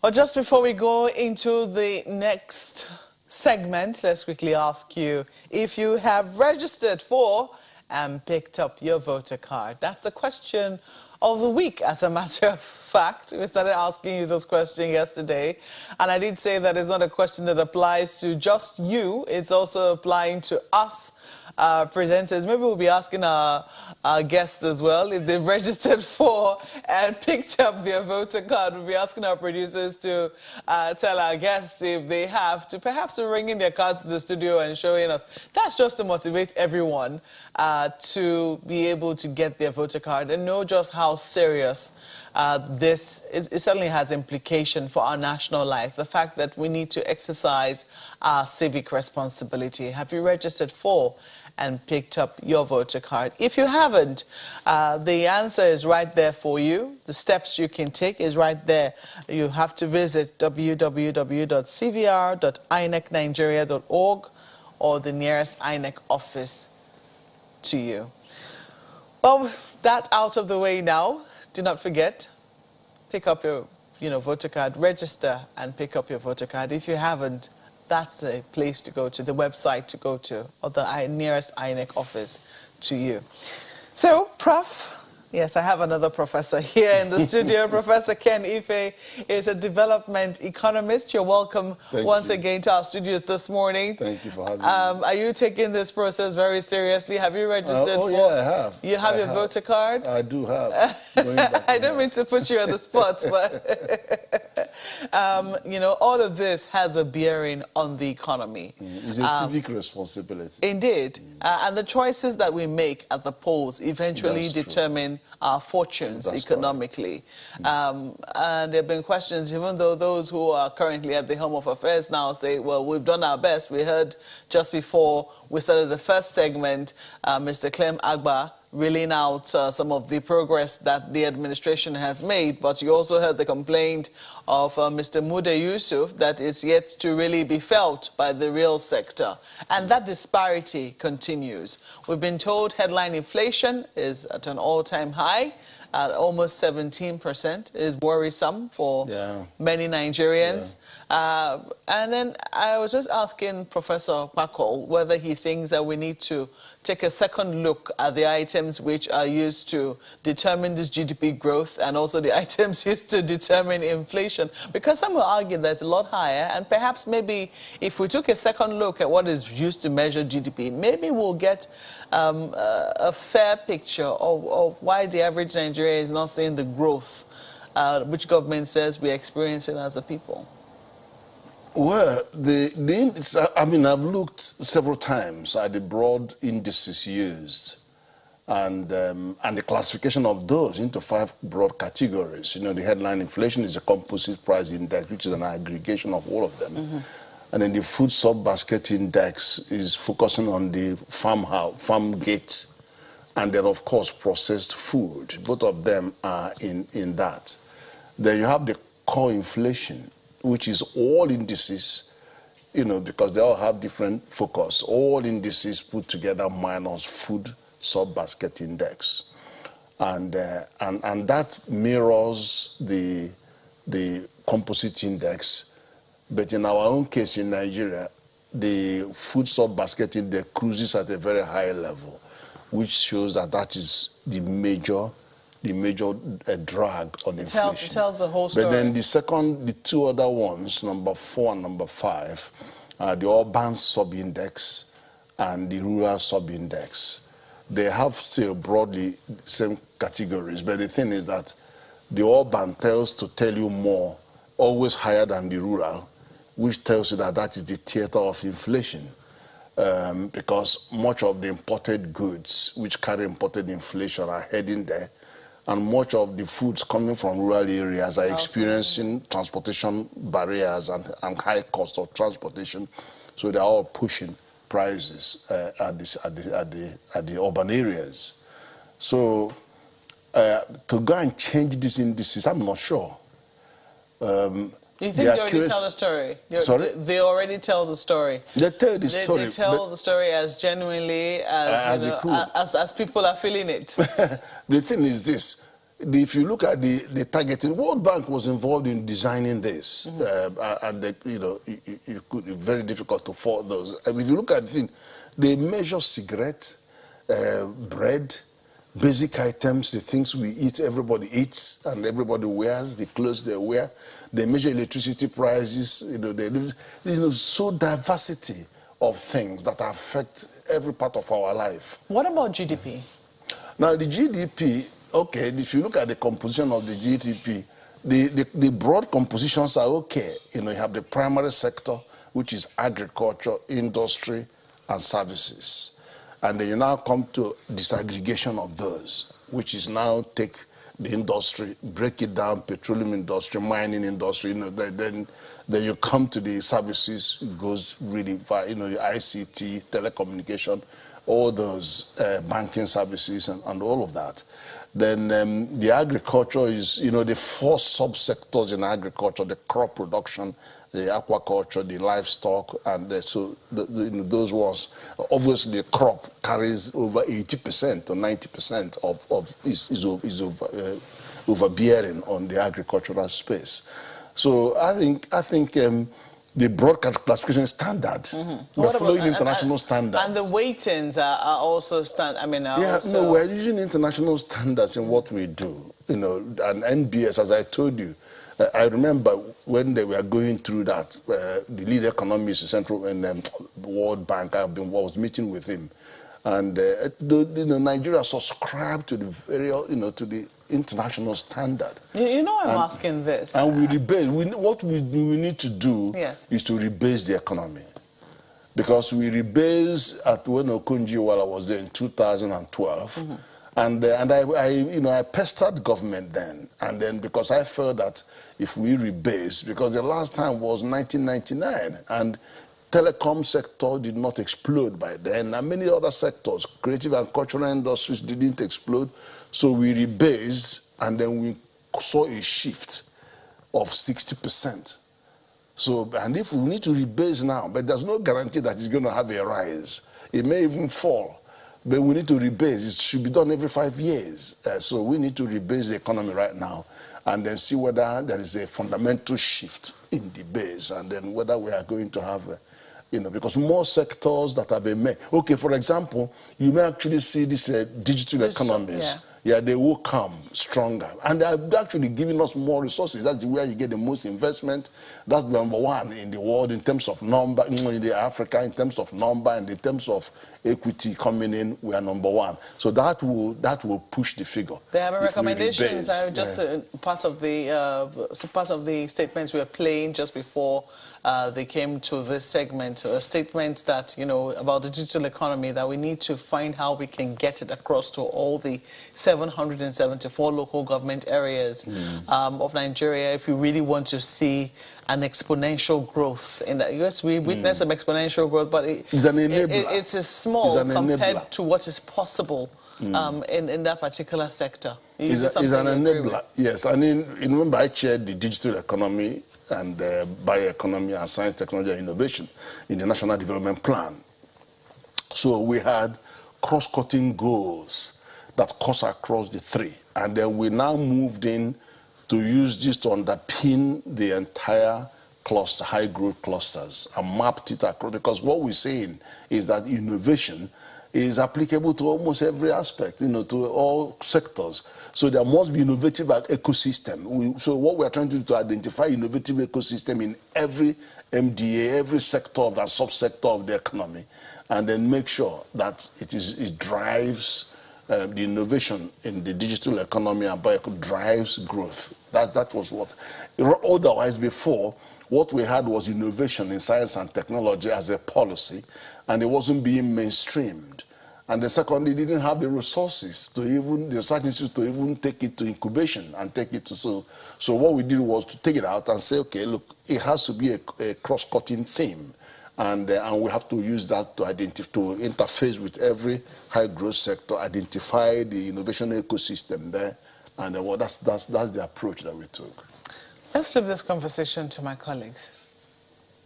Well, just before we go into the next segment, let's quickly ask you if you have registered for and picked up your voter card. That's the question of the week, as a matter of fact. We started asking you this question yesterday, and I did say that it's not a question that applies to just you. It's also applying to us presenters. Maybe we'll be asking our guests as well if they've registered for and picked up their voter card. We'll be asking our producers to tell our guests if they have, to perhaps bring in their cards to the studio and showing us. That's just to motivate everyone to be able to get their voter card and know just how serious it certainly has implication for our national life. The fact that we need to exercise our civic responsibility. Have you registered for and picked up your voter card? If you haven't, the answer is right there for you. The steps you can take is right there. You have to visit www.cvr.inecnigeria.org or the nearest INEC office to you. Well, with that out of the way now, do not forget, pick up your voter card, register and pick up your voter card. If you haven't, that's the place to go to, the website to go to, or the nearest INEC office to you. So, Prof, yes, I have another professor here in the studio. Professor Ken Ife is a development economist. You're welcome once again to our studios this morning. Thank you for having me. Are you taking this process very seriously? Have you registered for? Yeah, I have. You have your voter card? I do have. I don't mean to put you on the spot, but all of this has a bearing on the economy. It's a civic responsibility. Indeed. And the choices that we make at the polls eventually determine our fortunes economically. And there have been questions, even though those who are currently at the Home of Affairs now say, well, we've done our best. We heard just before we started the first segment, Mr. Clem Agba reeling out some of the progress that the administration has made, but you also heard the complaint of Mr. Mude Yusuf that it's yet to really be felt by the real sector. And that disparity continues. We've been told headline inflation is at an all-time high, at almost 17%, is worrisome for many Nigerians. And then I was just asking Professor Pakol whether he thinks that we need to take a second look at the items which are used to determine this GDP growth and also the items used to determine inflation. Because some will argue that it's a lot higher, and perhaps maybe if we took a second look at what is used to measure GDP, maybe we'll get a fair picture of why the average Nigerian is not seeing the growth which government says we're experiencing as a people. Well, I've looked several times at the broad indices used and the classification of those into 5 broad categories. The headline inflation is a composite price index, which is an aggregation of all of them. And then the food sub-basket index is focusing on the farm gate, and then, of course, processed food. Both of them are in that. Then you have the core inflation, which is all indices, because they all have different focus. All indices put together minus food sub-basket index. And that mirrors the composite index. But in our own case in Nigeria, the food sub-basket index cruises at a very high level, which shows that is the major drag on inflation. It tells the whole story. But then the 2 other ones, number 4 and number 5, are the urban sub-index and the rural sub-index. They have still broadly the same categories, but the thing is that the urban tell you more, always higher than the rural, which tells you that is the theater of inflation. Because much of the imported goods, which carry imported inflation, are heading there. And much of the foods coming from rural areas are experiencing transportation barriers and high cost of transportation. So they're all pushing prices at the urban areas. So to go and change these indices, I'm not sure. You think they already tell the story? Sorry? They already tell the story. They tell the story. They tell the story as genuinely as people are feeling it. The thing is this. if you look at the targeting, World Bank was involved in designing this, and it could be very difficult to afford those. I mean, if you look at the thing, they measure cigarettes, bread, basic items, the things we eat, everybody eats and everybody wears, the clothes they wear. They measure electricity prices. So diversity of things that affect every part of our life. What about GDP? Now, the GDP, okay, if you look at the composition of the GDP, the broad compositions are okay. You have the primary sector, which is agriculture, industry, and services. And then you now come to disaggregation of those, which is now take the industry, break it down, petroleum industry, mining industry, then you come to the services, goes really far, the ICT, telecommunication, all those banking services and all of that. Then the agriculture is, the four subsectors in agriculture, the crop production, the aquaculture, the livestock, and so those ones. Obviously, the crop carries over 80% or 90% is overbearing on the agricultural space. So I think the broad classification is standard. We're following international standards. And the weightings are also no, we're using international standards in what we do. And NBS, as I told you, I remember when they were going through that, the lead economist, Central and World Bank, I was meeting with him, and Nigeria subscribed to the very, to the international standard. I'm asking this. And we rebase. What we need to do is to rebase the economy, because we rebase at when Okonjo-Iweala was there in 2012. And I pestered government then, and then because I felt that if we rebase, because the last time was 1999, and telecom sector did not explode by then, and many other sectors, creative and cultural industries, didn't explode, so we rebased, and then we saw a shift of 60%. So, and if we need to rebase now, but there's no guarantee that it's going to have a rise. It may even fall. But we need to rebase. It should be done every 5 years. So we need to rebase the economy right now and then see whether there is a fundamental shift in the base, and then whether we are going to have, because more sectors that have been made. Okay, for example, you may actually see these digital economies. Yeah, they will come stronger. And they are actually giving us more resources. That's where you get the most investment. That's number one in the world in terms of number, in the Africa, in terms of number, and in terms of equity coming in, we are number one. So that will push the figure. They have recommendations. Part of the statements we were playing just before they came to this segment, statements that, about the digital economy, that we need to find how we can get it across to all the 774 local government areas of Nigeria if we really want to see an exponential growth in that. Yes, we witness some exponential growth, but it's an enabler. It's small compared to what is possible in that particular sector. It's an enabler, yes. I mean, remember I chaired the digital economy and bioeconomy and science, technology, and innovation in the National Development Plan. So we had cross-cutting goals that cross across the three. And then we now moved in to use this to underpin the entire cluster, high-growth clusters, and mapped it across. Because what we're saying is that innovation is applicable to almost every aspect, to all sectors. So there must be innovative ecosystem. So what we're trying to do to identify innovative ecosystem in every MDA, every sector of that subsector of the economy, and then make sure that it drives the innovation in the digital economy and drives growth. That was what. Otherwise, before, what we had was innovation in science and technology as a policy, and it wasn't being mainstreamed. And the second, they didn't have the resources to even, the research institute to even take it to incubation and take it to, so what we did was to take it out and say, okay, look, it has to be a cross-cutting theme. And we have to use that to interface with every high-growth sector, identify the innovation ecosystem there, and that's the approach that we took. Let's flip this conversation to my colleagues.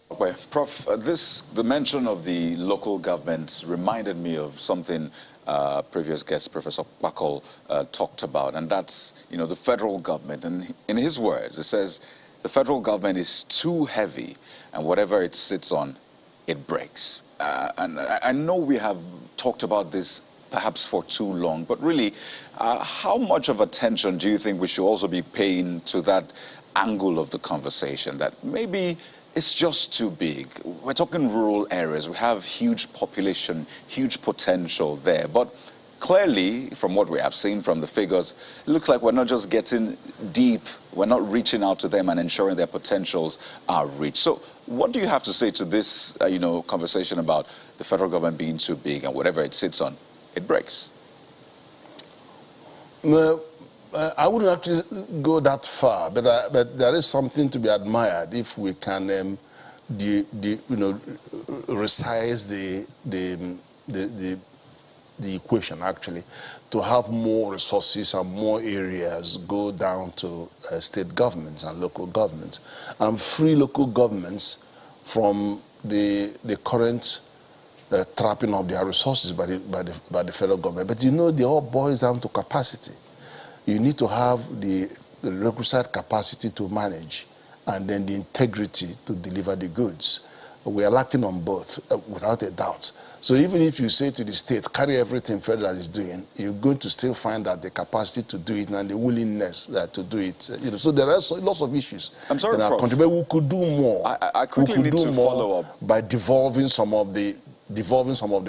Well, Prof, the mention of the local government reminded me of something previous guest, Professor Bakol, talked about, and that's, the federal government. And in his words, it says, the federal government is too heavy, and whatever it sits on, it breaks. And I know we have talked about this perhaps for too long, but really, how much of attention do you think we should also be paying to that angle of the conversation, that maybe it's just too big? We're talking rural areas. We have huge population, huge potential there. But clearly, from what we have seen from the figures, it looks like we're not just getting deep. We're not reaching out to them and ensuring their potentials are reached. So what do you have to say to this, conversation about the federal government being too big and whatever it sits on, it breaks? No, I wouldn't actually go that far, but there is something to be admired if we can, resize the equation actually, to have more resources and more areas go down to state governments and local governments, and free local governments from the current trapping of their resources by the federal government. But it all boils down to capacity. You need to have the requisite capacity to manage, and then the integrity to deliver the goods. We are lacking on both, without a doubt. So even if you say to the state, carry everything federal is doing, you're going to still find that the capacity to do it and the willingness to do it. So there are lots of issues in our country, but we could do more. I quickly need to follow up by devolving some of the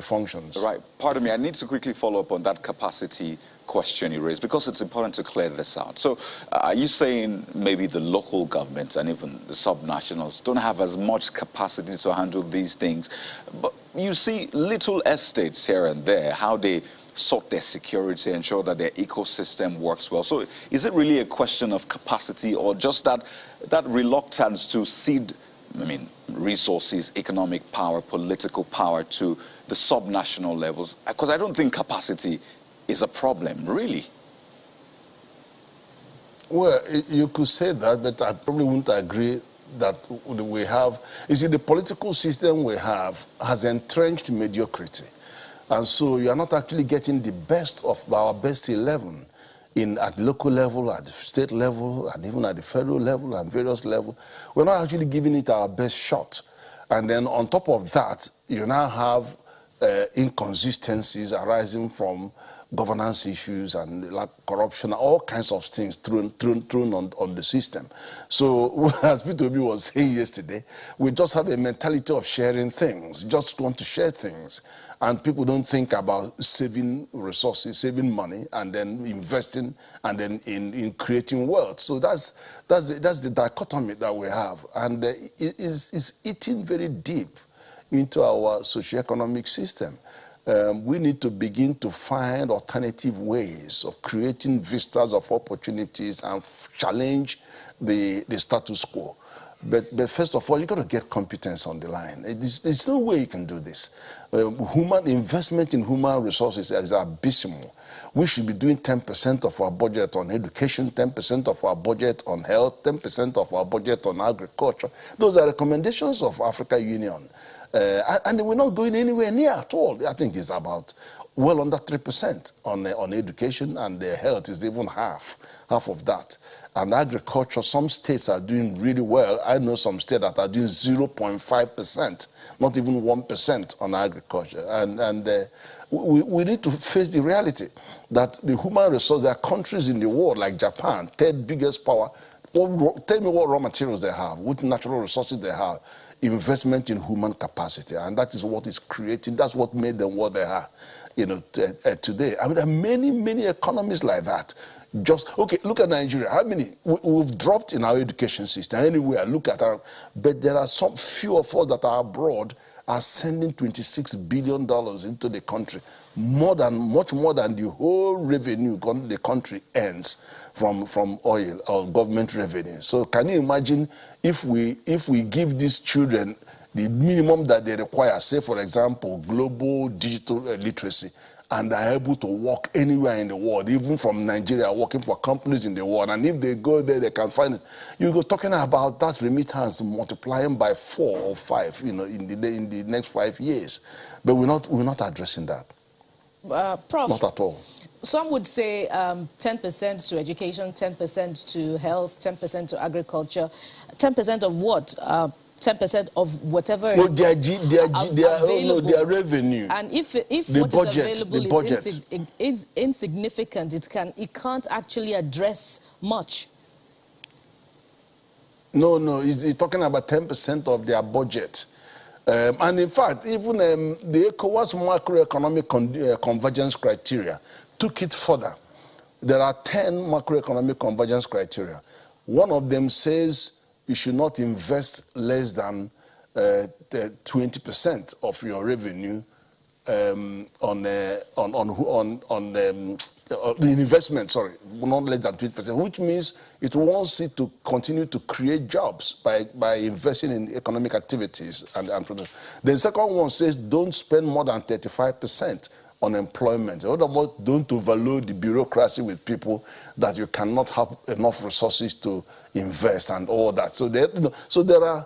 functions. Right. Pardon me. I need to quickly follow up on that capacity question you raised, because it's important to clear this out. So are you saying maybe the local governments and even the subnationals don't have as much capacity to handle these things? But you see little estates here and there, how they sort their security, ensure that their ecosystem works well. So is it really a question of capacity, or just that reluctance to cede, resources, economic power, political power to the subnational levels? Because I don't think capacity is a problem, really. Well, you could say that, but I probably wouldn't agree that we have. You see, the political system we have has entrenched mediocrity. And so you are not actually getting the best of our best 11 at local level, at the state level, and even at the federal level and various levels. We're not actually giving it our best shot. And then on top of that, you now have inconsistencies arising from governance issues and corruption, all kinds of things thrown on the system. So as P2B was saying yesterday, we just have a mentality of sharing things, just want to share things. And people don't think about saving resources, saving money, and then investing, and then in creating wealth. So that's the dichotomy that we have. And it is eating very deep into our socioeconomic system. We need to begin to find alternative ways of creating vistas of opportunities and challenge the status quo. But first of all, you've got to get competence on the line. There's no way you can do this. Human investment in human resources is abysmal. We should be doing 10% of our budget on education, 10% of our budget on health, 10% of our budget on agriculture. Those are recommendations of African Union. And we're not going anywhere near at all. I think it's about well under 3% on education, and the health is even half of that. And agriculture, some states are doing really well. I know some states that are doing 0.5%, not even 1% on agriculture. And we need to face the reality that the human resource, there are countries in the world like Japan, third biggest power. Tell me what raw materials they have, what natural resources they have. Investment in human capacity, and that is what is creating, that's what made them what they are, today. I mean, there are many economies like that. Okay, look at Nigeria. How many? We've dropped in our education system. Anywhere, look at our, but there are some few of us that are abroad are sending $26 billion into the country, much more than the whole revenue the country earns from oil or government revenue. So can you imagine if we give these children the minimum that they require, say for example, global digital literacy, and are able to work anywhere in the world, even from Nigeria, working for companies in the world. And if they go there, they can find it. You go talking about that remittance multiplying by 4 or 5, in the next 5 years. But we're not addressing that. Prof, not at all. Some would say 10% to education, 10% to health, 10% to agriculture. 10% of what? 10% of whatever is available. Their revenue. And if the what budget, is available the budget. is insignificant, it can't actually address much. No, he's talking about 10% of their budget. And in fact, even the ECOWAS macroeconomic convergence criteria took it further. There are 10 macroeconomic convergence criteria. One of them says you should not invest less than 20% of your revenue on the investment, not less than 20%, which means it wants it to continue to create jobs by investing in economic activities and production. The second one says don't spend more than 35% on employment. In other words, don't overload the bureaucracy with people that you cannot have enough resources to invest and all that. So there are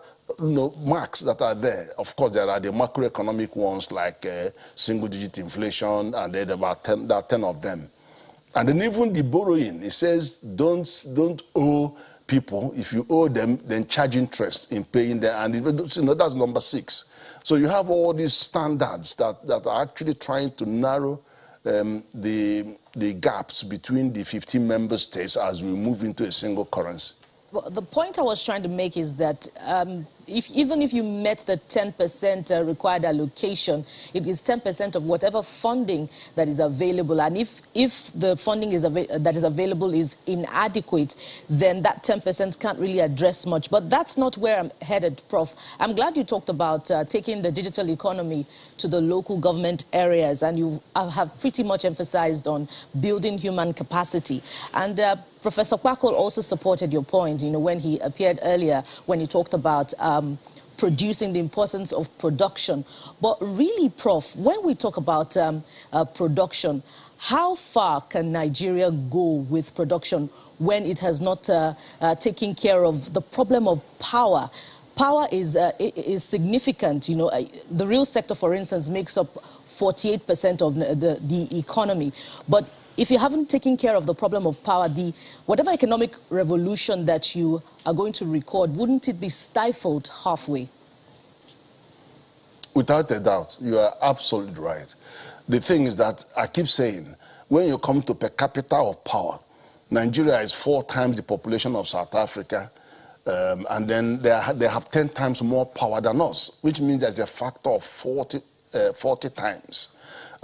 marks that are there. Of course, there are the macroeconomic ones like single-digit inflation, and there are 10 of them. And then even the borrowing, it says don't owe people. If you owe them, then charge interest in paying them. And that's number 6. So you have all these standards that are actually trying to narrow the gaps between the 15 member states as we move into a single currency. Well, the point I was trying to make is that even if you met the 10% required allocation, it is 10% of whatever funding that is available. And if the funding that is available is inadequate, then that 10% can't really address much. But that's not where I'm headed, Prof. I'm glad you talked about taking the digital economy to the local government areas, and you have pretty much emphasized on building human capacity. And Professor Kwakol also supported your point, when he appeared earlier, when he talked about producing, the importance of production. But really, Prof, when we talk about production, how far can Nigeria go with production when it has not taken care of the problem of power? Power is significant. The real sector, for instance, makes up 48% of the economy. But if you haven't taken care of the problem of power, whatever economic revolution that you are going to record, wouldn't it be stifled halfway? Without a doubt, you are absolutely right. The thing is that I keep saying, when you come to per capita of power, Nigeria is 4 times the population of South Africa, and then they have 10 times more power than us, which means there's a factor of 40 times.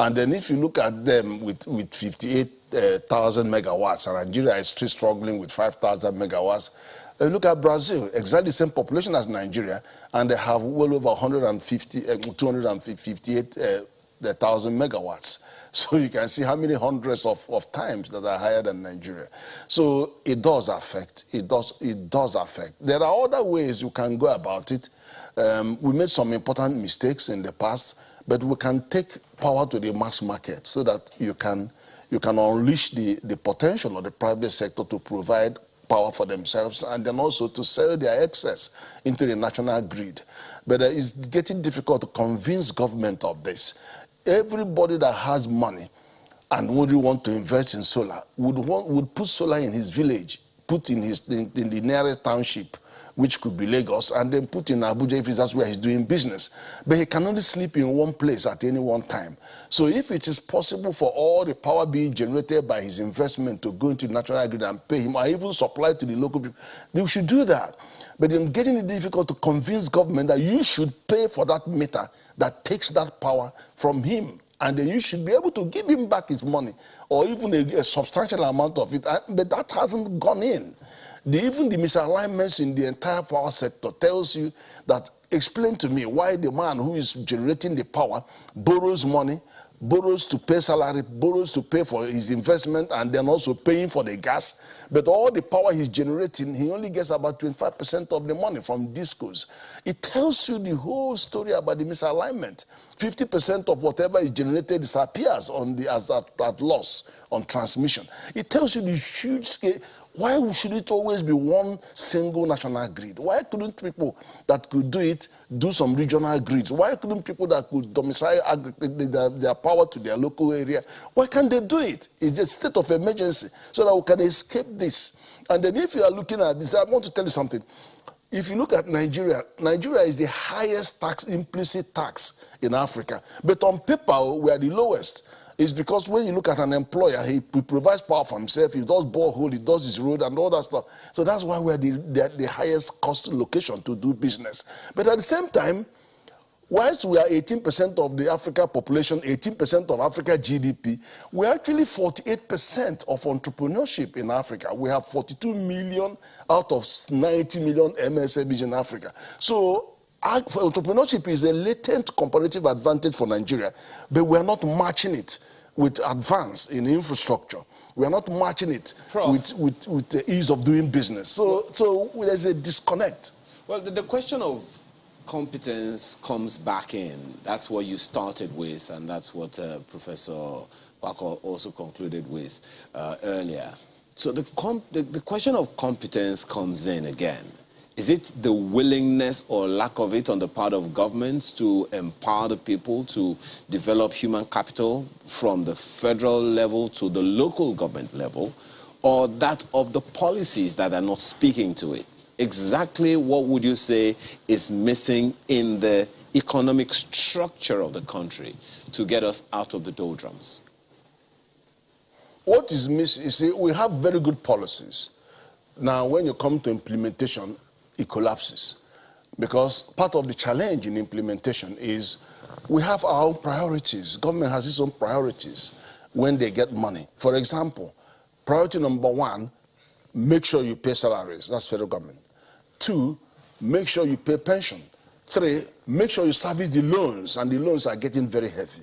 And then if you look at them with 58,000 megawatts, and Nigeria is still struggling with 5,000 megawatts, look at Brazil, exactly the same population as Nigeria, and they have well over 258,000 megawatts. So you can see how many hundreds of times that are higher than Nigeria. So it does affect. It does affect. There are other ways you can go about it. We made some important mistakes in the past, but we can take power to the mass market so that you can unleash the potential of the private sector to provide power for themselves and then also to sell their excess into the national grid. But it's getting difficult to convince government of this. Everybody that has money and would want to invest in solar would put solar in his village, put in the nearest township, which could be Lagos, and then put in Abuja if that's where he's doing business. But he can only sleep in one place at any one time. So if it is possible for all the power being generated by his investment to go into the national grid and pay him, or even supply to the local people, they should do that. But it's getting it difficult to convince government that you should pay for that meter that takes that power from him. And then you should be able to give him back his money, or even a substantial amount of it. But that hasn't gone in. Even the misalignments in the entire power sector tells you that, explain to me why the man who is generating the power borrows money, borrows to pay salary, borrows to pay for his investment, and then also paying for the gas. But all the power he's generating, he only gets about 25% of the money from discos. It tells you the whole story about the misalignment. 50% of whatever is generated disappears on the as at loss on transmission. It tells you the huge scale. Why should it always be one single national grid? Why couldn't people that could do it do some regional grids? Why couldn't people that could domicile their power to their local area? Why can't they do it? It's a state of emergency so that we can escape this. And then if you are looking at this, I want to tell you something. If you look at Nigeria, Nigeria is the highest tax, implicit tax in Africa. But on paper, we are the lowest. It's because when you look at an employer, he provides power for himself, he does borehole, he does his road and all that stuff. So that's why we're the highest cost location to do business. But at the same time, whilst we are 18% of the Africa population, 18% of Africa GDP, we're actually 48% of entrepreneurship in Africa. We have 42 million out of 90 million MSMEs in Africa. So entrepreneurship is a latent comparative advantage for Nigeria, but we're not matching it with advance in infrastructure. We're not matching it with the ease of doing business. So there's a disconnect. Well, the question of competence comes back in. That's what you started with, and that's what Professor Paco also concluded with earlier. So the question of competence comes in again. Is it the willingness or lack of it on the part of governments to empower the people to develop human capital from the federal level to the local government level, or that of the policies that are not speaking to it? Exactly what would you say is missing in the economic structure of the country to get us out of the doldrums? What is missing, you see, we have very good policies. Now, when you come to implementation, it collapses. Because part of the challenge in implementation is we have our own priorities. Government has its own priorities when they get money. For example, priority number 1, make sure you pay salaries. That's federal government. 2, make sure you pay pension. 3, make sure you service the loans, and the loans are getting very heavy.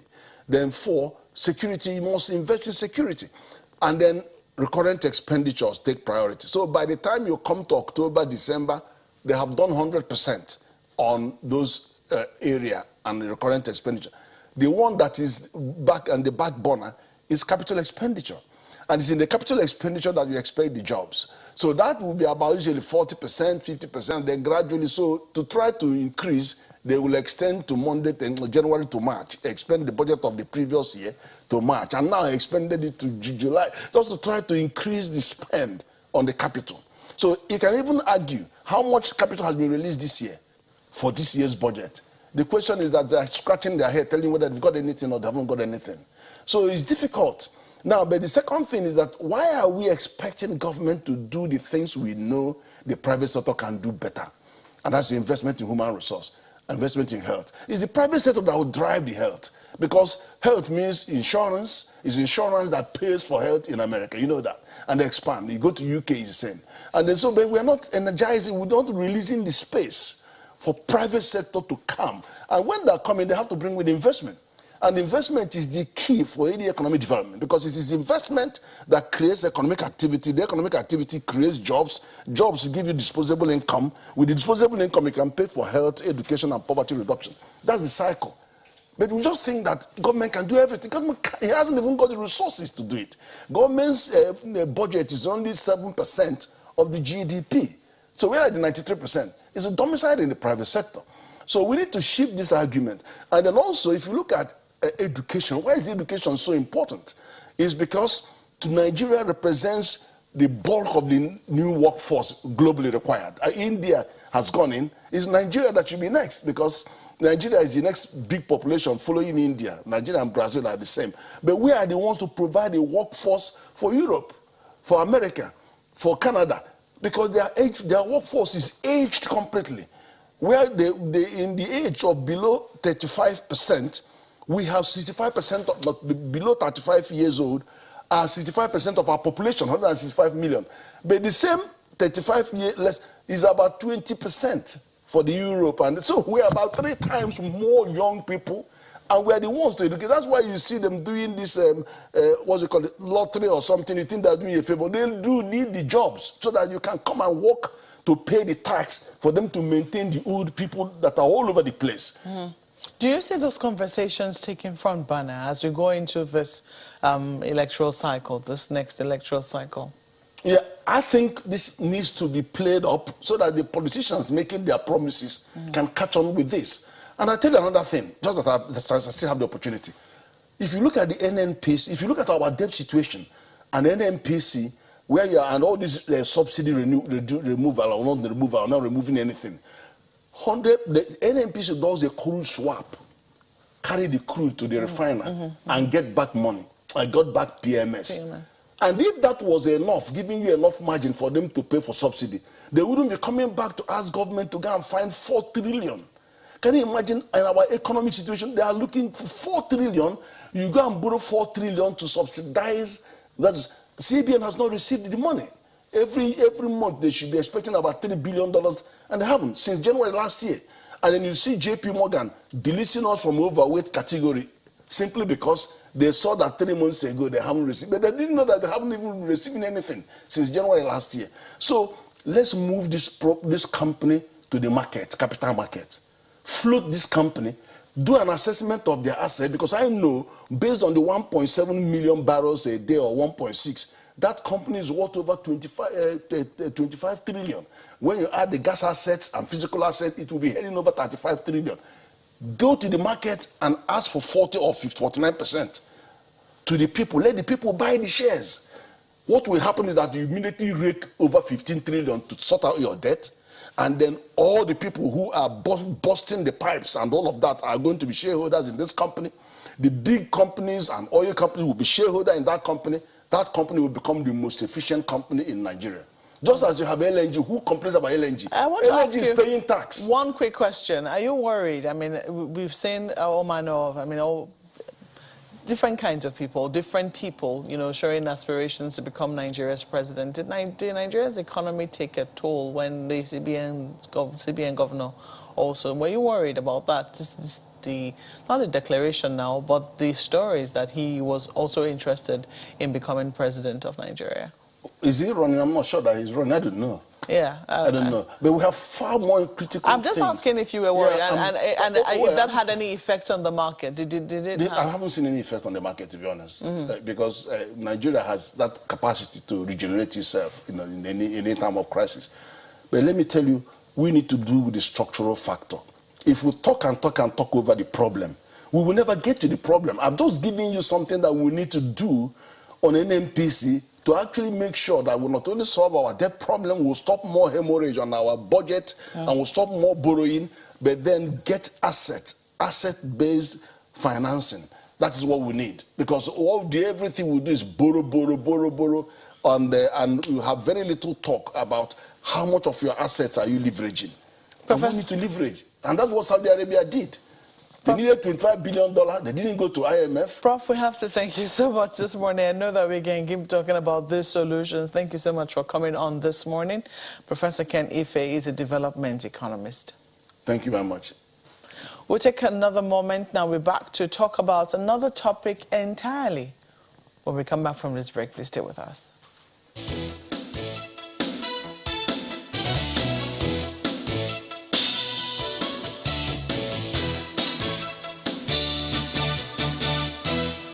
Then 4, security, you must invest in security. And then recurrent expenditures take priority. So by the time you come to October, December, they have done 100% on those area and the recurrent expenditure. The one that is back and the back burner is capital expenditure. And it's in the capital expenditure that you expect the jobs. So that will be about usually 40%, 50%, then gradually. So to try to increase, they will extend to Monday, January to March, expend the budget of the previous year to March, and now expanded it to July, just to try to increase the spend on the capital. So you can even argue how much capital has been released this year for this year's budget. The question is that they're scratching their head, telling whether they've got anything or they haven't got anything. So it's difficult. Now, but the second thing is that why are we expecting government to do the things we know the private sector can do better? And that's the investment in human resource, investment in health. It's the private sector that will drive the health, because health means insurance. It's insurance that pays for health in America. You know that. And they expand. You go to UK, it's the same. And then so but we're not energizing, we're not releasing the space for private sector to come. And when they're coming, they have to bring with investment. And investment is the key for any economic development, because it is investment that creates economic activity. The economic activity creates jobs. Jobs give you disposable income. With the disposable income, you can pay for health, education, and poverty reduction. That's the cycle. But we just think that government can do everything. Government it hasn't even got the resources to do it. Government's budget is only 7% of the GDP. So we're at the 93%. It's a domicile in the private sector. So we need to shift this argument. And then also, if you look at education, why is education so important? It's because Nigeria represents the bulk of the new workforce globally required. India has gone in. It's Nigeria that should be next, because Nigeria is the next big population following India. Nigeria and Brazil are the same. But we are the ones to provide a workforce for Europe, for America, for Canada, because their workforce is aged completely. Where in the age of below 35%, we have 65% of below 35 years old are 65% of our population, 165 million. But the same 35 years less is about 20% for the Europe. And so we're about 3 times more young people And we are the ones to educate. That's why you see them doing this, what's it called, lottery or something. You think they're doing a favor. They do need the jobs so that you can come and work to pay the tax for them to maintain the old people that are all over the place. Do you see those conversations taking front burner as we go into this electoral cycle, this next electoral cycle? Yeah, I think this needs to be played up so that the politicians making their promises can catch on with this. And I'll tell you another thing, just that I still have the opportunity. If you look at the NNPC, if you look at our debt situation and NNPC, where you are, and all this subsidy removal or not removal or not removing anything, the NNPC does a crude swap, carry the crude to the refiner and get back money. I got back PMS. And if that was enough, giving you enough margin for them to pay for subsidy, they wouldn't be coming back to ask government to go and find 4 trillion. Can you imagine in our economic situation, they are looking for 4 trillion. You go and borrow 4 trillion to subsidize. That's CBN has not received the money. Every month they should be expecting about $3 billion, and they haven't since January last year. And then you see JP Morgan deleting us from overweight category simply because they saw that 3 months ago they haven't received, but they didn't know that they haven't even received anything since January last year. So let's move this company to the market, capital market. Float this company, do an assessment of their asset, because I know based on the 1.7 million barrels a day or 1.6, that company is worth over 25 trillion. When you add the gas assets and physical assets, it will be heading over 35 trillion. Go to the market and ask for 40 or 49% to the people. Let the people buy the shares. What will happen is that you immediately rake over 15 trillion to sort out your debt. And then all the people who are busting the pipes and all of that are going to be shareholders in this company. The big companies and oil companies will be shareholders in that company. That company will become the most efficient company in Nigeria. Just as you have LNG, who complains about LNG? I want to ask LNG is paying tax. One quick question. Are you worried? I mean, we've seen all manner of, all different kinds of people, different people, showing aspirations to become Nigeria's president. Did Nigeria's economy take a toll when the CBN governor also? Were you worried about that? Not the declaration now, but the stories that he was also interested in becoming president of Nigeria. Is he running? I'm not sure that he's running. I don't know. Yeah. I don't know. But we have far more critical I'm just asking if you were worried, yeah, if that had any effect on the market. Did it have? I haven't seen any effect on the market, to be honest, because Nigeria has that capacity to regenerate itself in any time of crisis. But let me tell you, we need to do with the structural factor. If we talk and talk and talk over the problem, we will never get to the problem. I've just given you something that we need to do on NNPC to actually make sure that we not only solve our debt problem, we'll stop more hemorrhage on our budget, and we'll stop more borrowing, but then get asset-based financing. That is what we need. Because everything we do is borrow, and you have very little talk about how much of your assets are you leveraging. And we need to leverage. And that's what Saudi Arabia did. They needed $25 billion. They didn't go to IMF. Prof, we have to thank you so much this morning. I know that we can keep talking about these solutions. Thank you so much for coming on this morning. Professor Ken Ife is a development economist. Thank you very much. We'll take another moment. Now we're back to talk about another topic entirely. When we come back from this break, please stay with us.